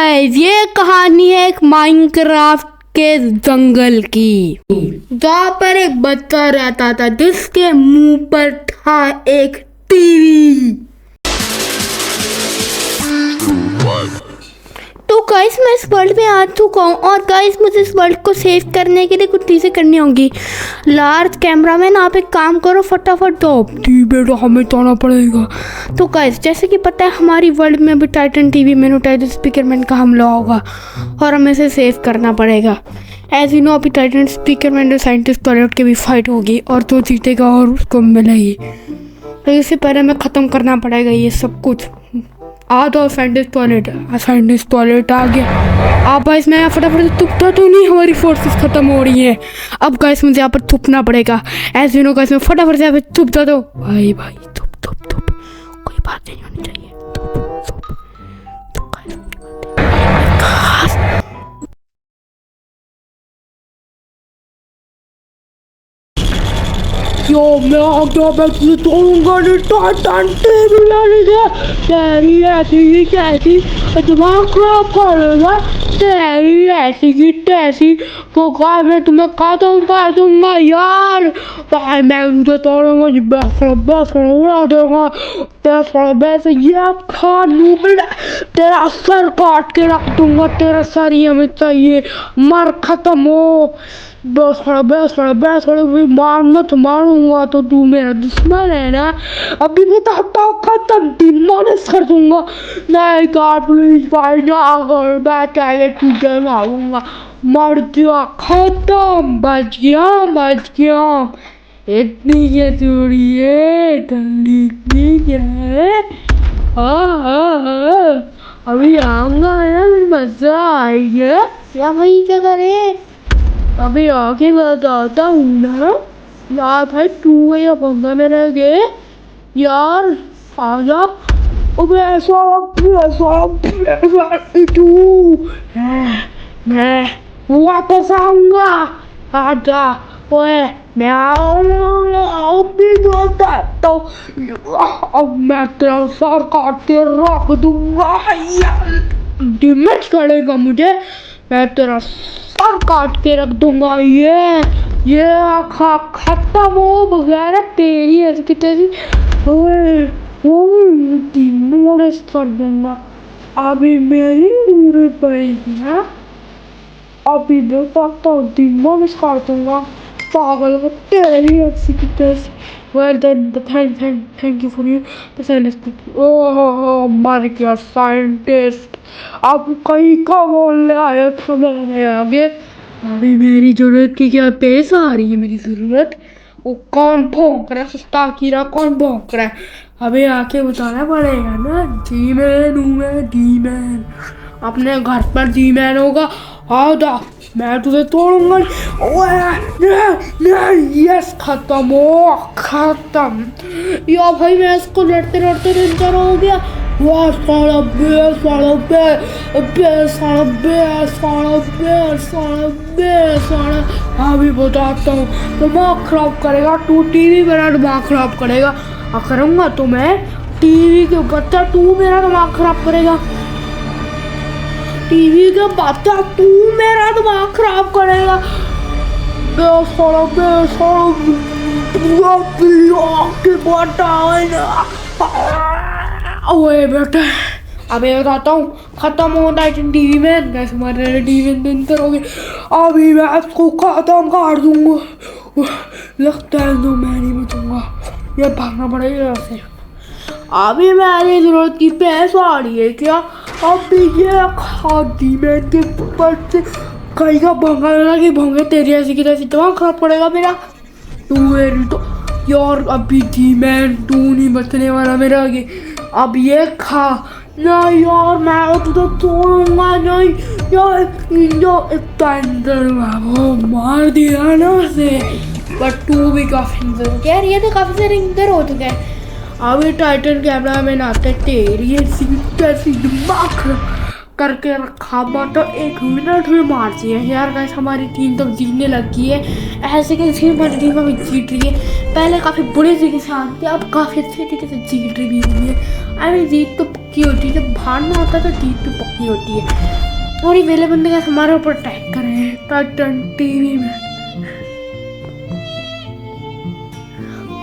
Guys, ये कहानी है एक माइनक्राफ्ट के जंगल की, जहाँ पर एक बच्चा रहता था जिसके मुंह पर था एक टीवी। तो गाइस, मैं इस वर्ल्ड में आ चुका हूँ और गाइस मुझे इस वर्ल्ड को सेव करने के लिए कुछ चीज़ें करनी होंगी। लार्ज कैमरामैन, आप एक काम करो, फटाफट दो बेटा, हमें जाना पड़ेगा। तो गाइस, जैसे कि पता है हमारी वर्ल्ड में अभी टाइटन टीवी मेनोटाइज स्पीकरमैन का हमला होगा और हमें इसे सेव करना पड़ेगा। एज यू नो, अभी टाइटन स्पीकरमैन और साइंटिस्ट टॉयलेट की भी फाइट होगी और जो जीतेगा और उसको मिलेगी। तो इससे पहले हमें ख़त्म करना पड़ेगा ये सब कुछ। आ जाओ साइंटिस्ट टॉयलेट आ गया। आप गाइस, मैं फटाफट थुपता तो नहीं, हमारी फोर्सेस खत्म हो रही हैं। अब गाइस मुझे यहाँ पर थुपना पड़ेगा। एज यू नो गाइस, मैं फटाफट से यहाँ पे थुपता तो भाई थुप कोई बात नहीं होनी चाहिए। यो, मैं आ गया, मैं तुझे तोड़ूंगा नहीं। टाइटन टीवी लाने दे, तेरी ऐसी की कैसी दिमाग खराब करेगा, तेरी ऐसी की तैसी। तो गाइस, मैं तुम्हें खत्म कर दूंगा यार। भाई मैं तुझे तोड़ूंगा, बस उड़ा दूंगा, बस ये खा नूबड़ा, तेरा सर काट के रख दूंगा, तेरा सर ही हमें चाहिए, मर खत्म हो। बस मारना तो मारूंगा, तो तू मेरा दुश्मन है ना। अभी बताता हूँ, खत्म डिमोलिश कर दूंगा। नहीं गॉड प्लीज भाई ना, अगर मैं चाहे तुझे मारूंगा। मर गया, खत्म, बच गया। इतनी ये दूरी है, जल्दी है। अभी आऊंगा ना, मजा आएगा। क्या भाई, क्या करे? अभी आगे बताता हूँ ना यार। भाई तू या पंगा में रह गए यार, आ जा। मैं वापस आऊंगा, आ जा। ओए मैं आऊंगा, अभी तो अब मैं तेरा सर काट के रख दूंगा यार। डिमेज करेगा मुझे, मैं तेरा सर काट के रख दूंगा। ये खत्म हो बगैर तेरी ऐसी तेरी डिमोलिश कर दूंगा। अभी मेरी जरूरत पड़ेगी है, अभी दे सकता हूँ, डिमोलिश कर दूंगा पागल को, तेरी ऐसी की तैसी। Well done, thank you for you, the scientist. ओह मर गया साइंटिस्ट। अब कहीं का बोलने आया तो मैं आगे। अभी मेरी जरूरत की क्या पेश आ रही है, मेरी जरूरत। वो कौन भौंक रहा है, सस्ता कीड़ा कौन भौंक रहा है? अभी आके बताना पड़ेगा ना। डी-मैन अपने घर पर डी-मैन होगा। आओ जा, मैं तुझे तोड़ूंगा। यस, खत्म। या भाई, मैं इसको लड़ते इंजर हो गया। वाह साला अभी बताता हूँ, दिमाग खराब करेगा तू, टीवी मेरा दिमाग खराब करेगा। करूँगा तो मैं टीवी के बच्चा, तू मेरा दिमाग खराब करेगा। टीवी के बच्चा, तू मेरा दिमाग खराब करेगा। ओए बेटा, अबे बताता हूँ, खत्म हो टाइटन टीवी में। गैस हमारे टीवी में इंटर हो गए। अभी मैं इसको खत्म कर दूंगा। लगता है तो मैं नहीं बचूंगा, ये भागना पड़ेगा ऐसे। अभी मेरी जरूरत की पैसा आ रही है क्या? अभी ये खादी मैन के ऊपर से कहीं का भंगा लगा भोंगे, तेरी ऐसी की तैसी दिमाग खराब पड़ेगा मेरा। तू मेरी तो यार, अभी थी मैन, तू नहीं बचने वाला मेरा आगे। अब ये खा ना यार, मैं तुझे तोड़ूंगा नहीं यार। वो मार दिया ना उसे, बट तू भी काफी इंजर हो गया यार। ये तो काफी सारे इंजर हो चुके हैं। अभी टाइटन कैमरा में आते, तेरी ऐसी दिमाग करके रखा तो 1 मिनट में मार दिए यार। गाइस हमारी टीम तो जीतने लगी है, ऐसे कैसे हमारी टीम अभी जीत रही है। पहले काफ़ी बुरे तरीके से आती है, अब काफ़ी अच्छे तरीके से जीत रही भी हुई है। अरे जीत तो पक्की होती है, जब भागना होता है तो जीत तो पक्की होती है। और ये वेले बंदे का हमारे ऊपर अटैक कर रहे हैं टाइटन टीवी में।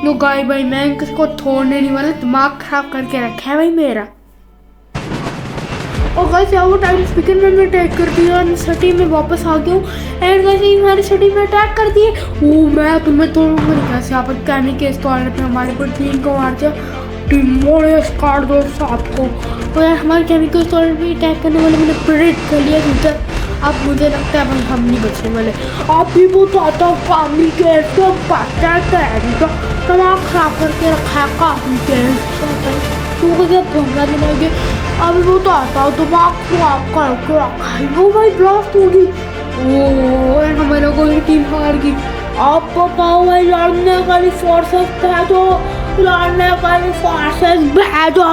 नो गाय भाई, मैं किसको छोड़ने नहीं वाला, दिमाग खराब करके रखा है भाई मेरा। और गाइस यहाँ वो टाइम स्पीकर मैंने अटैक कर दिया, सिटी में वापस आ गया हूँ। एंड गाइस हमारी सिटी में अटैक कर दिए। वो मैं तुम्हें तोड़ूंगा नहीं। कैसे यहाँ पर कहने के स्टॉल पे हमारे पर 3 को मार दिया, टीमोड़े काट दो 7 को। तो यार हमारे केमिकल स्टोर पे अटैक करने वाले मैंने प्रेडिक्ट कर लिया फ्यूचर। अब मुझे लगता है भाई हम नहीं बचने वाले। आप भी बताता हूँ कामी के तो पता का दिमाग खराब करके रखा है काफी के तू क्या भंगा दिलाएंगे। अभी वो तो आता है दिमाग खराब करके रखा है। वो भाई ब्लास्ट होगी। ओ हमारे को ही टीम हार गई। आप बताओ भाई, लड़ने वाली फोर्सेस भेजो, लड़ने वाली फोर्सेस भेजो,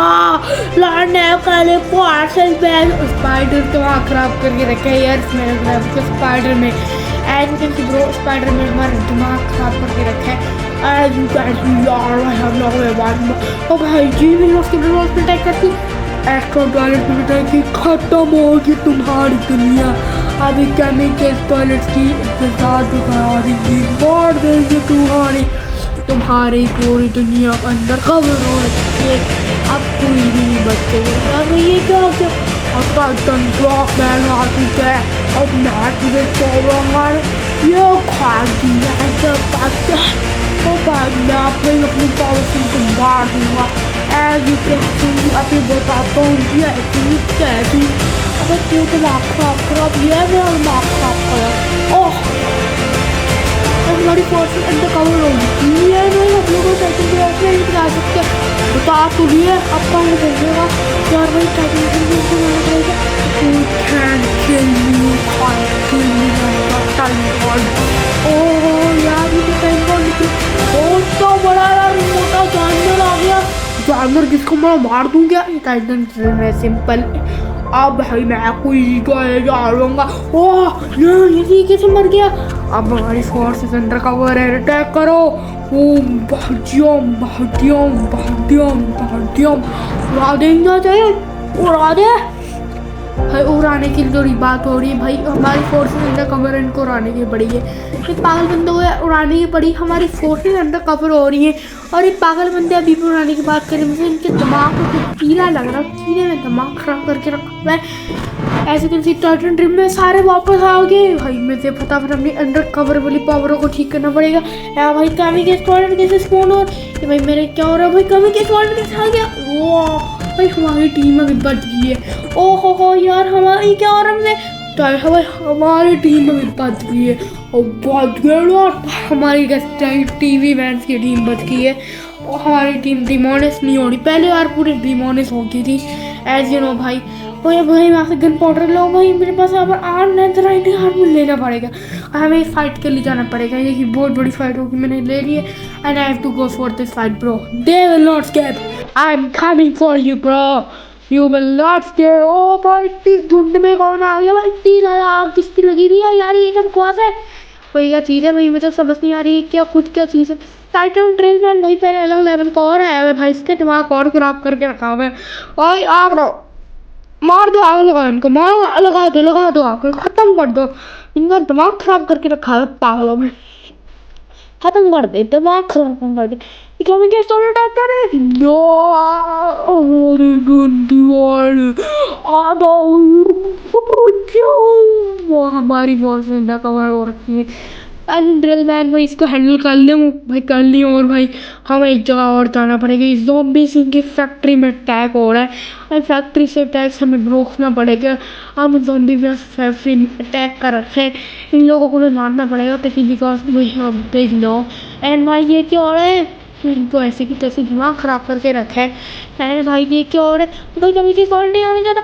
लड़ने वाली फोर्सेस भेजो। स्पाइडर दिमाग खराब करके रखे है यार मेरे ग्राफ के स्पाइडर में। एज कैसे ब्रो स्पाइडर में हमारा दिमाग खराब करके रखा है। एज यू कैन सी यार हम लोग में बात में तो भाई जी भी उसके ब्रोस पे अटैक करती। एक्स्ट्रा टॉयलेट पे अटैक की खत्म होगी तुम्हारी दुनिया। अभी केमिकल टॉयलेट की इंतजार करा देंगे, मार देंगे तुम्हारी पूरी दुनिया अंदर कवर हो रही है। अब कोई नहीं बचेगा। अरे ये क्या हो गया? अब टाइटन ब्लॉक मैन आ चुका है। अब मैं तुझे छोड़ूंगा ये खा दिया ऐसा बात है। तो बाद में आप अपनी पॉलिसी को मार दूंगा। एज यू कैन सी अभी बताता हूँ ये ऐसी कैसी। अगर तू तो लाख खराब ये मेरा दिमाग खराब करा। ओह हमारी फोर्सेस अंदर कवर होगी। ये नहीं हम लोगों टाइटन ब्लॉक में नहीं जा सकते। बता तो लिए अब कौन देखेगा यार भाई टाइटन ब्लॉक को मारना पड़ेगा। You can kill me, can't kill me like a time. ओह यार ये टाइम बॉम्ब निकल बहुत तो बड़ा यार मोटा जानवर आ गया। जानवर किसको मैं मार दूंगा। टाइटन में सिंपल। अब भाई मैं कोई जा लूंगा। ओह ये कैसे मर गया। अब हमारी फोर्सेस अंडर कवर है, अटैक करो। ओ भाग्यम भाग्यम भाग्यम भाग्यम उड़ा देना चाहिए, उड़ा दे भाई। उड़ाने की थोड़ी बात हो रही है भाई, हमारी फोर्सेस अंडर कवर इनको उड़ाने की पड़ी है। ये पागल बंदे को उड़ाने की पड़ी, हमारी फोर्सेस अंडर कवर हो रही है और ये पागल बंदे अभी भी उड़ाने की बात करें। मुझे इनके दिमाग को कुछ कीड़ा लग रहा है, कीड़े में दिमाग खराब करके रखा है। ऐसे कैसे टाइटन ड्रीम में सारे वापस आ गए भाई। मुझे फटाफट अपनी अंडर कवर वाली पावरों को ठीक करना पड़ेगा। यार भाई कामी के स्क्वाड कैसे स्पॉन हो भाई मेरे क्या हो रहा है भाई। कामी के स्क्वाड कैसे आ गया। वाह भाई हमारी टीम अभी बच गई है। ओहो हो यार हमारी क्या हो रहा है भाई, हमारी टीम अभी बच गई है। और बच गए हमारी टीवी वैंस की टीम बच गई है। और हमारी टीम डिमोनिस नहीं हो रही, पहले बार पूरी डिमोनिस हो गई थी एज यू नो भाई। और भाई वहाँ से गन पाउडर लो भाई, मेरे पास यहाँ पर आर्म नजर आई थी, आर्म लेना पड़ेगा। हमें इस फाइट के लिए जाना पड़ेगा, ये कि बहुत बड़ी फाइट होगी। मैंने ले ली है and I have to go for this fight bro. They will not escape, I am coming for you bro, you will not escape. ओ भाई झुंड में कौन आ गया भाई। 3000 किस्ती लगी हुई है यार, ये सब कौन है कोई क्या चीज़ है भाई। मुझे समझ नहीं आ रही क्या खुद क्या चीज़ है। टाइटन ट्रेन में नहीं पहले अलग लेवल का और है भाई, इसके दिमाग और खराब करके रखा हुआ है। और आग लो मार दो, आग लगा इनको, मार लगा दो आग खत्म कर दो। इनका दिमाग खराब करके रखा है पागलों में, खत्म कर दे दिमाग खत्म कर दे। इकोनॉमिक स्टोरी टाइप करे नो हमारी गंदी वाली आ वो हमारी बहुत जिंदा कवर हो रखी है। ड्रिल मैन भाई इसको हैंडल कर ले भाई, कर ली। और भाई हमें एक जगह और जाना पड़ेगा। इस ज़ॉम्बीज़ की फैक्ट्री में अटैक हो रहा है और फैक्ट्री से अटैक हमें रोकना पड़ेगा। हम ज़ॉम्बी में फैक्ट्री अटैक कर रखे हैं, इन लोगों को मारना पड़ेगा किसी because we have big no. And भाई ये क्या हो रहा है, इनको ऐसे की तैसे दिमाग ख़राब करके रखा है। एंड भाई ये क्या हो रहा है, कोई कभी की कॉल नहीं आने जाता।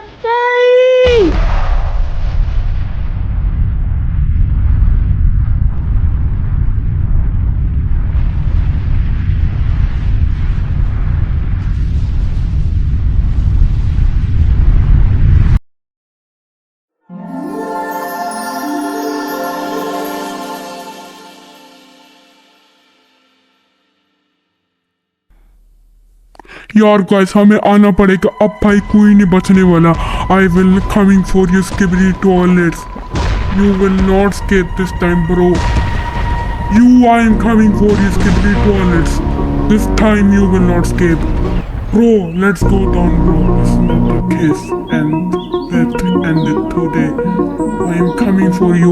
यार गाइस हमें आना पड़ेगा अब भाई, कोई नहीं बचने वाला। I will coming for you skibidi toilets, you will not escape this time bro. You, I am coming for you, Skibidi toilets. This time you will not escape. Bro, let's go down, bro. It's not the case. And that ended today. I am coming for you.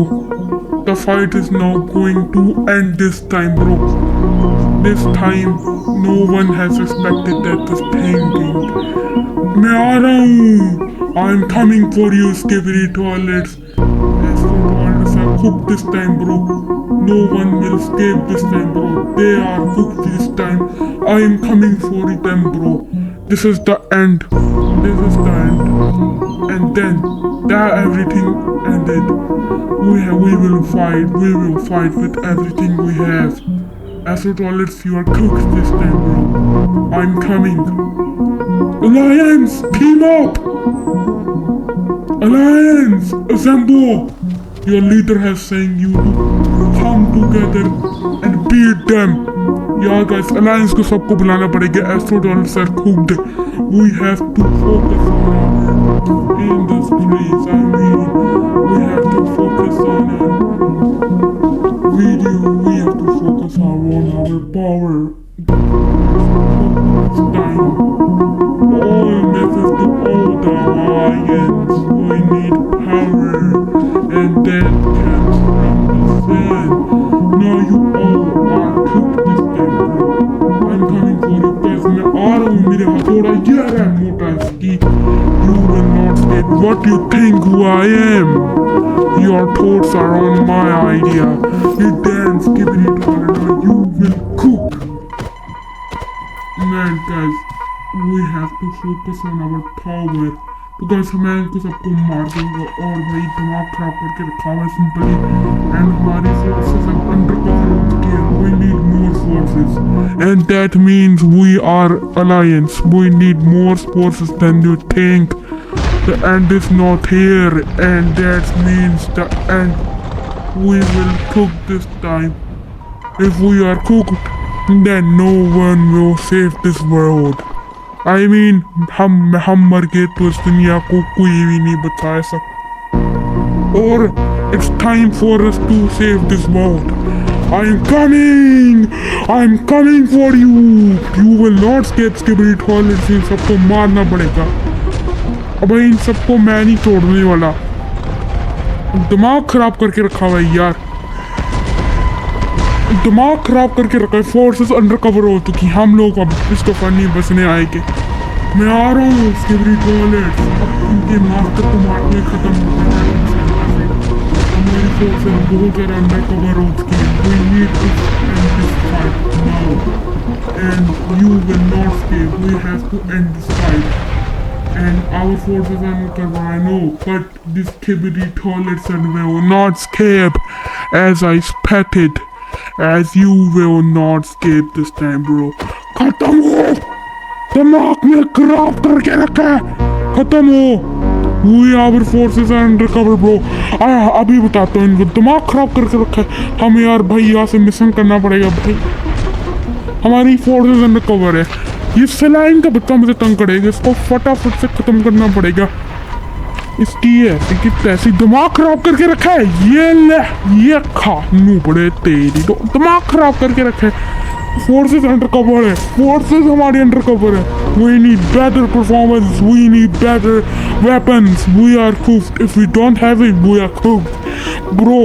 The fight is now going to end this time, bro. This time, no one has expected that this thing. मैं आ रहा हूँ. I am coming for you, Skibidi toilets. As for toilets are cooked this time, bro. No one will escape this time, bro. They are cooked this time. I am coming for them, bro. This is the end. This is the end. And then, that everything ended. We will fight. We will fight with everything we have. Astro toilets, you are cooked this time, bro. I'm coming. Alliance, team up! Alliance, assemble! Your leader has saying you to come together and beat them. Yeah guys, Alliance को सबको बुलाना पड़ेगा. Astro dollars are cooked. We have to focus on our industries. I mean, we have to focus on our video. We have to focus on our power. It's time. All messages to all the Alliance. We need power. And that comes from the sun. Now you all are cooked this time, bro. I'm coming for you guys. मैं आ रहा हूँ, मेरे हथौड़ा ये है मोटा इसकी. You will not escape. What do you think who I am? Your thoughts are on my idea. You dance, Skibidi toilet, you will cook. Man, guys, we have to focus on our power. तो guys मैं इनको सबको मार दूंगा और भाई दिमाग खराब करके रखा हुआ है सिंपली. एंड हमारी फोर्सेस अब अंडर कवर हो चुकी है. We need more forces and that means we are alliance. We need more forces then you think. The end is not here and that means the end. We will cook this time. If we are cooked then no one will save this world. I mean, हम मर गए तो इस दुनिया को कोई भी नहीं बचा सकता. और it's time for us to save this world. I'm coming! I'm coming for you! You will not escape Skibidi toilets. इन सबको मारना पड़ेगा. अब इन सबको मैं नहीं छोड़ने वाला. दिमाग खराब करके रखा हुआ है यार. दिमाग खराब करके रखा है. फोर्सेस अंडर कवर हो चुकी. हम लोग अब इस दफा नहीं बचने आएंगे. मैं आ रहा हूँ स्किबरी टॉयलेट. अब उनके मास्टर को मारने खत्म हो गया है. हमारी फोर्सेस बहुत ज़्यादा अंडर कवर हो चुकी है. We need to end this fight now. And you will not escape. We have to end this fight. And our forces are not cover, I know. But this Skibidi toilets and will not escape as I expected. As you will not escape this time, bro. खत्म हो. दिमाग में खराब करके रखा है. खत्म हो. We our forces are under cover, bro. अभी बताता हूँ इनको. दिमाग खराब करके रखा है. हमें यार भाई यहाँ से मिशन करना पड़ेगा भाई. हमारी फोर्सेस अंडर कवर है. ये सलाइन का बच्चा मुझे तंग करेगा. इसको फटाफट से खत्म करना पड़ेगा. इसकी ऐसी की तैसी दिमाग खराब करके रखा है. ये ले ये खा नू पड़े तेरी. तो दिमाग खराब करके रखा है. फोर्सेस अंडर कवर है. फोर्सेस हमारी अंडर कवर है. We need better performance. We need better weapons. We are cooked. If we don't have it we are cooked. Bro,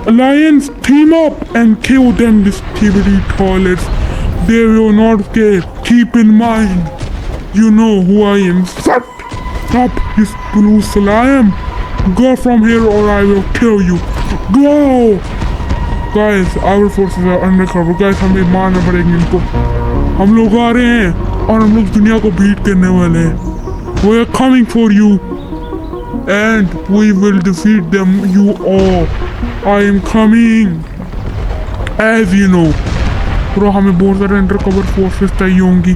alliance team up and kill them this Skibidi toilets. They will not escape. Keep in mind. You know who I am. Shut up, you blue slime. Go from here or I will kill you. Go! Guys, our forces are undercover. Guys, हमें मारना पड़ेगा इनको. हम लोग आ रहे हैं और हम लोग दुनिया को बीट करने वाले हैं. We are coming for you. And we will defeat them, you all. I am coming. As you know. Bro, हमें बहुत सारे अंडरकवर फोर्सेस चाहिए होंगी.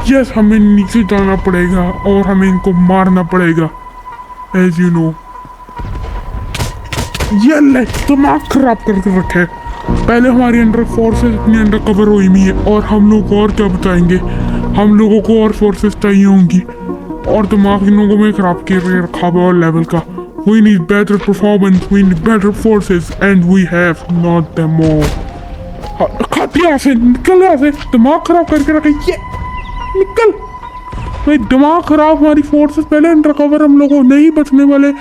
यस, हमें नीचे जाना पड़ेगा और हमें इनको मारना पड़ेगा. As you know. ये ले दिमाग खराब करके रखे. पहले हमारी अंडर फोर्सेस इतनी अंडर कवर हुई हुई है और हम लोग और क्या बचाएंगे. हम लोगों को और फोर्सेस चाहिए होंगी और दिमाग इन लोगों में खराब करके रखा हुआ और लेवल का। We need better performance, we need better forces and we have not them all. खाती यहाँ से, निकल यहाँ से, दिमाग खराब करके रखे ये, निकल भाई। दिमाग खराब, हमारी फोर्सेस पहले अंडरकवर, हम लोगों नहीं बचने वाले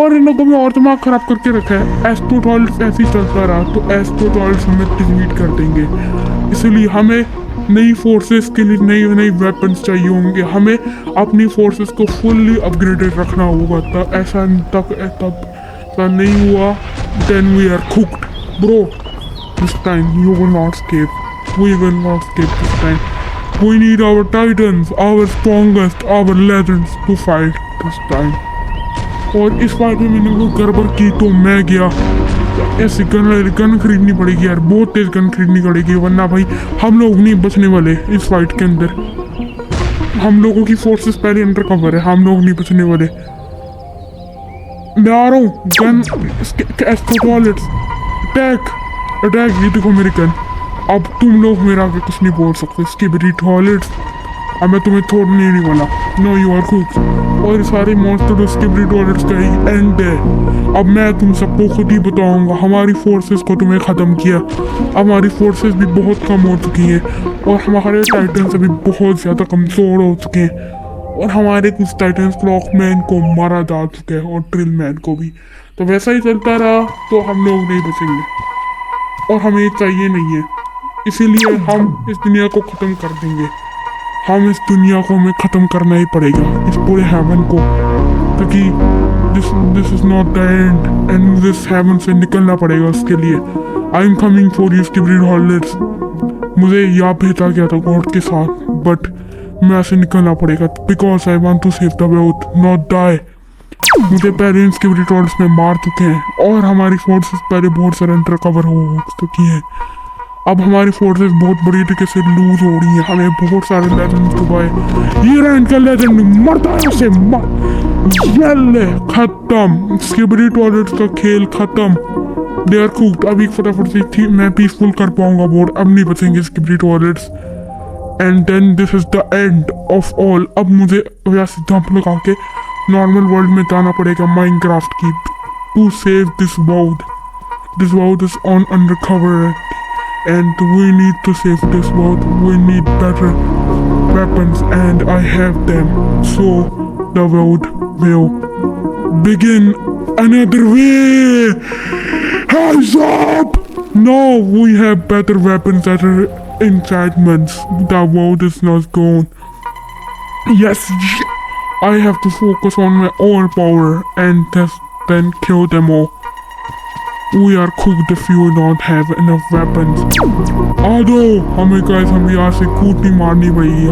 और इन लोगों में और दिमाग खराब करके रखा है। एस्ट्रोटॉल्स ऐसे ही चलता रहा तो एस्ट्रोटॉल्स हमें डिलीट कर देंगे, इसलिए हमें नई फोर्सेस के लिए नई नई वेपन्स चाहिए होंगे। हमें अपनी फोर्सेस को फुल्ली अपग्रेडेड रखना होगा, तब ऐसा तब नहीं हुआ then we are cooked bro. This time you will not escape, we will not escape this time. We need our titans, our strongest, our legends to fight this time. और इस fight में मैंने कोई गड़बड़ की तो मैं गया, ऐसे गन खरीदनी पड़ेगी यार, बहुत तेज गन खरीदनी पड़ेगी, वरना भाई हम लोग नहीं बचने वाले इस फाइट के अंदर। हम लोगों की फोर्सेस पहले अंडर कवर है, हम लोग नहीं बचने वाले। मैं आ रहा हूँ, गन एस्ट्रोटॉयलेट्स अटैक, ये देखो मेरी गन। अब तुम लोग मेरा आगे कुछ नहीं बोल सकते, इसकी बड़ी टॉयलेट्स, अब मैं तुम्हें छोड़ने नहीं वाला। No you are cooked. और सारे मॉन्स्टर उसके बड़ी टॉयलेट्स का ही एंड है। अब मैं तुम सबको खुद ही बताऊंगा, हमारी फोर्सेस को तुम्हें ख़त्म किया। हमारी फोर्सेस भी बहुत कम हो चुकी हैं और हमारे टाइटन्स अभी बहुत ज़्यादा कमज़ोर हो चुके हैं और हमारे कुछ टाइटन्स क्लॉकमैन को मारा जा चुका है और ड्रिलमैन को भी। तो वैसा ही चलता रहा तो हम लोग नहीं बचेंगे और हमें चाहिए नहीं है, इसीलिए हम इस दुनिया को ख़त्म कर देंगे। हम इस दुनिया को हमें ख़त्म करना ही पड़ेगा, इस पूरे हेवन को, क्योंकि this is not the end and this heaven से निकलना पड़ेगा। उसके लिए I am coming for you skibidi toilets. मुझे याद भेजा गया था गॉड के साथ, बट मैं ऐसे निकलना पड़ेगा because I want to save the world, not die. मुझे पहले इन स्किब्रिड हॉलेट्स में मार चुके हैं और हमारी फोर्सेस पहले बहुत सारे अंडर कवर हो चुकी हैं। अब हमारी फोर्सेस बहुत बड़ी तरीके से लूज हो रही है, हमें बहुत सारे लेजेंड्स डुबाए। ये रहा इनका लेजेंड, मरता है उसे, खत्म, स्किब्रिड टॉयलेट्स का खेल खत्म। They are cooked. अभी फटाफट से थी मैं पीसफुल कर पाऊंगा बोर्ड, अब नहीं बचेंगे skibidi toilets. And then this is the end of all. अब मुझे वैसे जंप लगा के नॉर्मल वर्ल्ड में जाना पड़ेगा माइनक्राफ्ट की, to save this world. This world is on undercover and we need to save this world. We need better weapons and I have them, so the world will begin another way. Hands up! No, we have better weapons, better enchantments. The world is not gone. Yes, I have to focus on my own power and then kill them all. We are cooked if you don't have enough weapons. Although हमें guys, हमें यहाँ से कूटनी मारनी पड़ेगी,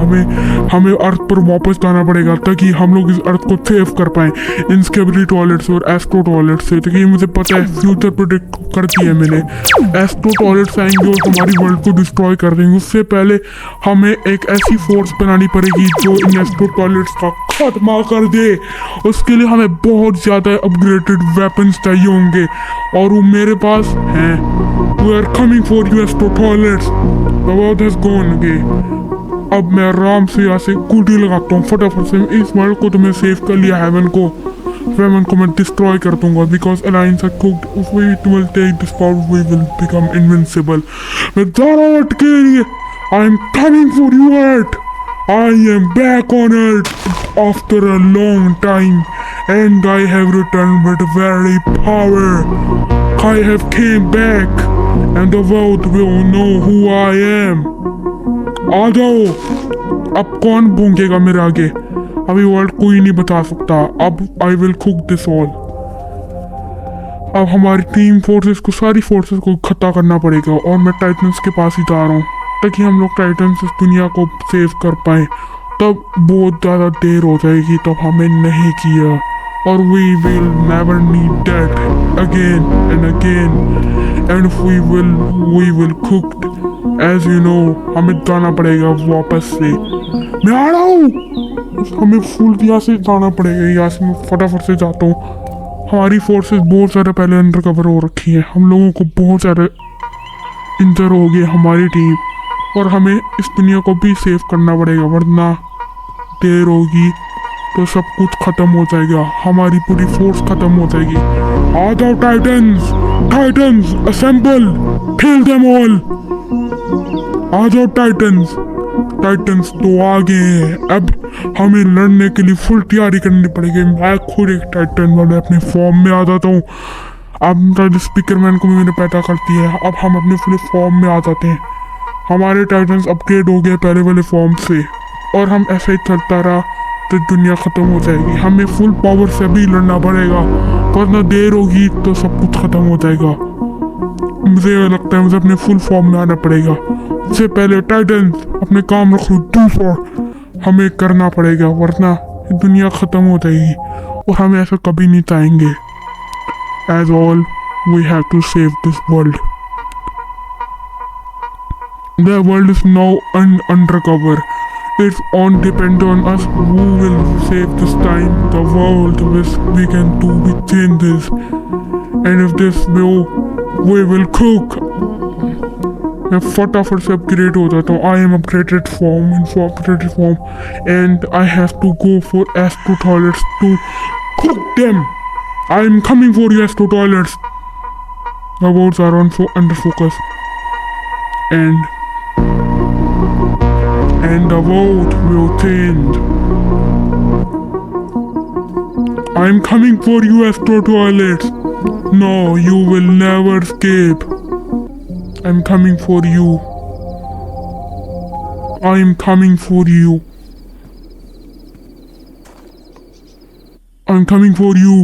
हमें अर्थ पर वापस जाना पड़ेगा ताकि हम लोग इस अर्थ को सेव कर पाएं इन स्किब्रिड टॉयलेट्स और एस्ट्रो टॉयलेट्स से। क्योंकि मुझे पता है, फ्यूचर प्रेडिक्ट कर दिया है मैंने, एस्ट्रो टॉयलेट्स आएंगे और हमारी वर्ल्ड को डिस्ट्रॉय कर देंगे। उससे पहले हमें एक ऐसी फोर्स बनानी पड़ेगी जो इन एस्ट्रो टॉयलेट्स का खात्मा कर दे। उसके लिए हमें बहुत ज़्यादा अपग्रेडेड वेपन्स चाहिए होंगे और वो मेरे पास हैं। We are coming for you Astro toilets. The world has gone again. अब मैं आराम से यहाँ से कूटी लगाता हूँ फटाफट से। इस वर्ल्ड को तो मैं सेव कर लिया, हेवन को मैं डिस्ट्रॉय कर दूंगा because alliance are cooked. If we will take this power, we will become invincible. मैं जा रहा हूँ अर्थ के लिए। I am coming for you Earth. I am back on Earth after a long time and I have returned with very power. I have came back and the world will know who I am. आ जाओ, अब कौन भूंकेगा मेरे आगे? अभी world कोई नहीं बता सकता। अब I will cook this all. अब हमारी टीम फोर्सेस को, सारी फोर्सेस को इकट्ठा करना पड़ेगा और मैं टाइटन्स के पास ही जा रहा हूँ ताकि हम लोग टाइटन्स इस दुनिया को सेव कर पाएँ। तब बहुत ज़्यादा देर हो जाएगी, तब हमें नहीं किया और we will never need that again and again and we will cooked as you know। हमें जाना पड़ेगा वापस से। मैं आ रहा हूँ, हमें फुल यहाँ से जाना पड़ेगा। यहाँ से मैं फटाफट से जाता हूँ। हमारी फोर्सेस बहुत सारे पहले अंडर कवर हो रखी है, हम लोगों को बहुत सारे इंजर हो गए हमारी टीम और हमें इस दुनिया को भी सेव करना पड़ेगा, वरना देर होगी तो सब कुछ खत्म हो जाएगा, हमारी पूरी फोर्स खत्म हो जाएगी। आ जाओ titans, titans assemble, kill them all. आ जाओ टाइटन्स, टाइटन्स तो आ गए हैं। अब हमें लड़ने के लिए फुल तैयारी करनी पड़ेगी। मैं खुद एक टाइटन वाले अपने फॉर्म में आ जाता हूँ। अब स्पीकरमैन को भी मैंने पैदा करती है। अब हम अपने फुल फॉर्म में आ जाते हैं। हमारे टाइटन्स अपग्रेड हो गए पहले वाले फॉर्म से, और हम ऐसे ही चलता रहा तो दुनिया खत्म हो जाएगी। हमें फुल पावर से भी लड़ना पड़ेगा, वरना देर होगी तो सब कुछ खत्म हो जाएगा। मुझे लगता है मुझे अपने फुल फॉर्म में आना पड़ेगा। उससे पहले टाइटन्स अपने काम रखो, दूसरा हमें करना पड़ेगा, वरना दुनिया खत्म हो जाएगी, और हम ऐसा कभी नहीं चाहेंगे। As all we have to save this world. The world is now undercover. It's on depend on us who will save this time. The world we can do with changes. And if this we will cook. मैं फटाफट से upgrade हो जाता हूँ। I am upgraded form, info upgraded form, and I have to go for Astro toilets to cook them. I am coming for you, Astro toilets. The words are on under focus, and the world will change. I am coming for you, Astro toilets. No, you will never escape. I'm coming for you. I'm coming for you. I'm coming for you.